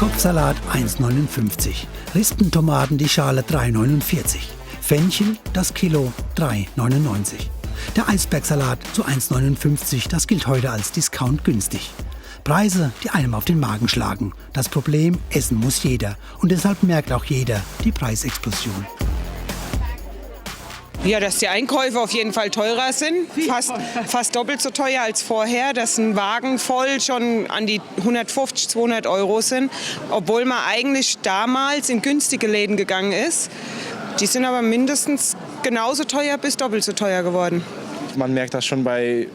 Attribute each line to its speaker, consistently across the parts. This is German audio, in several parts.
Speaker 1: Kopfsalat 1,59, Rispentomaten die Schale 3,49, Fenchel das Kilo 3,99. Der Eisbergsalat zu 1,59, das gilt heute als Discount günstig. Preise, die einem auf den Magen schlagen. Das Problem, essen muss jeder und deshalb merkt auch jeder die Preisexplosion.
Speaker 2: Ja, dass die Einkäufe auf jeden Fall teurer sind, fast doppelt so teuer als vorher, dass ein Wagen voll schon an die 150, 200 € sind, obwohl man eigentlich damals in günstige Läden gegangen ist. Die sind aber mindestens genauso teuer bis doppelt so teuer geworden.
Speaker 3: Man merkt das schon bei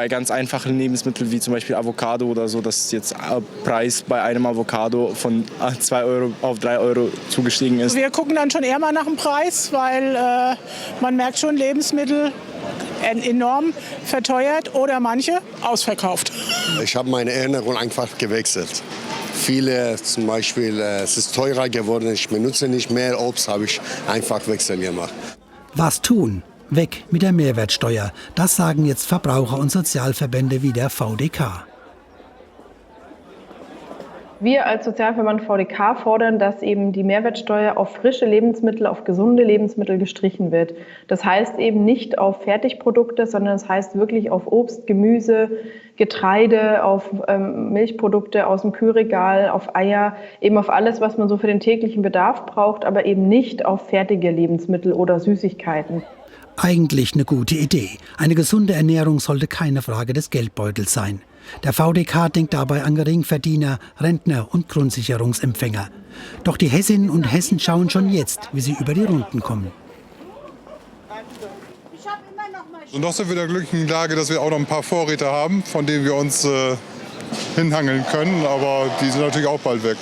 Speaker 3: ganz einfachen Lebensmitteln wie zum Beispiel Avocado oder so, dass jetzt der Preis bei einem Avocado von 2 € auf 3 € zugestiegen ist.
Speaker 4: Wir gucken dann schon eher mal nach dem Preis, weil man merkt schon, Lebensmittel enorm verteuert oder manche ausverkauft.
Speaker 5: Ich habe meine Ernährung einfach gewechselt. Viele zum Beispiel, es ist teurer geworden, ich benutze nicht mehr Obst, habe ich einfach Wechsel gemacht.
Speaker 1: Was tun? Weg mit der Mehrwertsteuer. Das sagen jetzt Verbraucher- und Sozialverbände wie der VDK.
Speaker 6: Wir als Sozialverband VDK fordern, dass eben die Mehrwertsteuer auf frische Lebensmittel, auf gesunde Lebensmittel gestrichen wird. Das heißt eben nicht auf Fertigprodukte, sondern das heißt wirklich auf Obst, Gemüse, Getreide, auf Milchprodukte aus dem Kühlregal, auf Eier, eben auf alles, was man so für den täglichen Bedarf braucht, aber eben nicht auf fertige Lebensmittel oder Süßigkeiten.
Speaker 1: Eigentlich eine gute Idee. Eine gesunde Ernährung sollte keine Frage des Geldbeutels sein. Der VDK denkt dabei an Geringverdiener, Rentner und Grundsicherungsempfänger. Doch die Hessinnen und Hessen schauen schon jetzt, wie sie über die Runden kommen.
Speaker 7: Und noch sind wir in der glücklichen Lage, dass wir auch noch ein paar Vorräte haben, von denen wir uns hinhangeln können, aber die sind natürlich auch bald weg.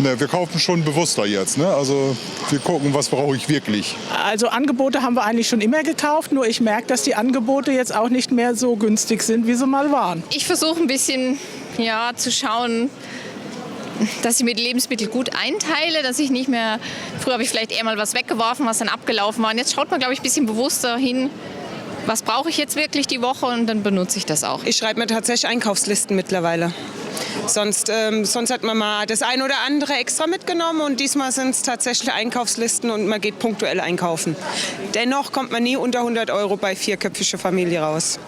Speaker 7: Ne, wir kaufen schon bewusster jetzt, ne? Also wir gucken, was brauche ich wirklich.
Speaker 4: Also Angebote haben wir eigentlich schon immer gekauft, nur ich merke, dass die Angebote jetzt auch nicht mehr so günstig sind, wie sie mal waren.
Speaker 8: Ich versuche ein bisschen zu schauen, dass ich mir die Lebensmittel gut einteile, dass ich nicht mehr, früher habe ich vielleicht eher mal was weggeworfen, was dann abgelaufen war. Und jetzt schaut man, glaube ich, ein bisschen bewusster hin, was brauche ich jetzt wirklich die Woche, und dann benutze ich das auch.
Speaker 2: Ich schreibe mir tatsächlich Einkaufslisten mittlerweile. Sonst hat man mal das ein oder andere extra mitgenommen und diesmal sind es tatsächlich Einkaufslisten und man geht punktuell einkaufen. Dennoch kommt man nie unter 100 € bei vierköpfiger Familie raus.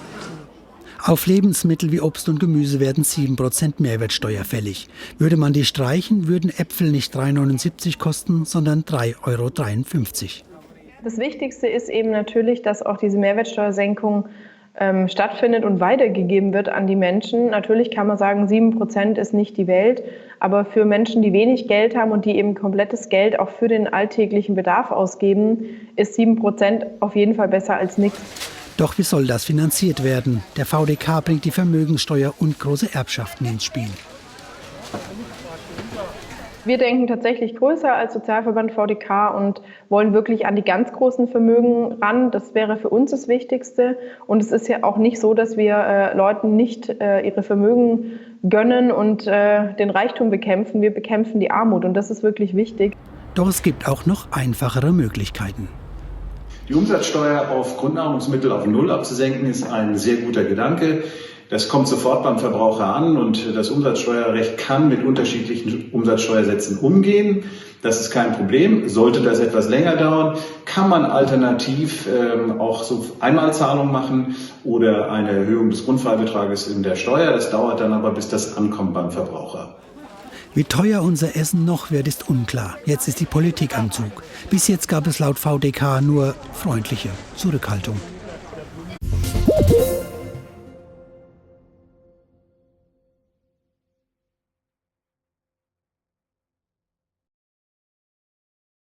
Speaker 1: Auf Lebensmittel wie Obst und Gemüse werden 7% Mehrwertsteuer fällig. Würde man die streichen, würden Äpfel nicht 3,79 € kosten, sondern 3,53 €.
Speaker 6: Das Wichtigste ist eben natürlich, dass auch diese Mehrwertsteuersenkung stattfindet und weitergegeben wird an die Menschen. Natürlich kann man sagen, 7% ist nicht die Welt, aber für Menschen, die wenig Geld haben und die eben komplettes Geld auch für den alltäglichen Bedarf ausgeben, ist 7% auf jeden Fall besser als nichts.
Speaker 1: Doch wie soll das finanziert werden? Der VDK bringt die Vermögenssteuer und große Erbschaften ins Spiel.
Speaker 6: Wir denken tatsächlich größer als Sozialverband VDK und wollen wirklich an die ganz großen Vermögen ran. Das wäre für uns das Wichtigste. Und es ist ja auch nicht so, dass wir Leuten nicht ihre Vermögen gönnen und den Reichtum bekämpfen. Wir bekämpfen die Armut und das ist wirklich wichtig.
Speaker 1: Doch es gibt auch noch einfachere Möglichkeiten.
Speaker 9: Die Umsatzsteuer auf Grundnahrungsmittel auf Null abzusenken, ist ein sehr guter Gedanke. Das kommt sofort beim Verbraucher an und das Umsatzsteuerrecht kann mit unterschiedlichen Umsatzsteuersätzen umgehen. Das ist kein Problem. Sollte das etwas länger dauern, kann man alternativ auch so Einmalzahlungen machen oder eine Erhöhung des Grundfreibetrages in der Steuer. Das dauert dann aber, bis das ankommt beim Verbraucher.
Speaker 1: Wie teuer unser Essen noch wird, ist unklar. Jetzt ist die Politik am Zug. Bis jetzt gab es laut VDK nur freundliche Zurückhaltung.